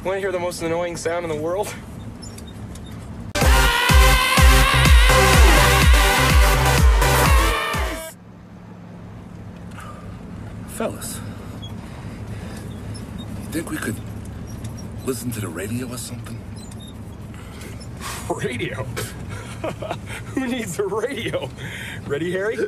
Want to hear the most annoying sound in the world? Fellas, you think we could listen to the radio or something? Radio? Who needs a radio? Ready, Harry?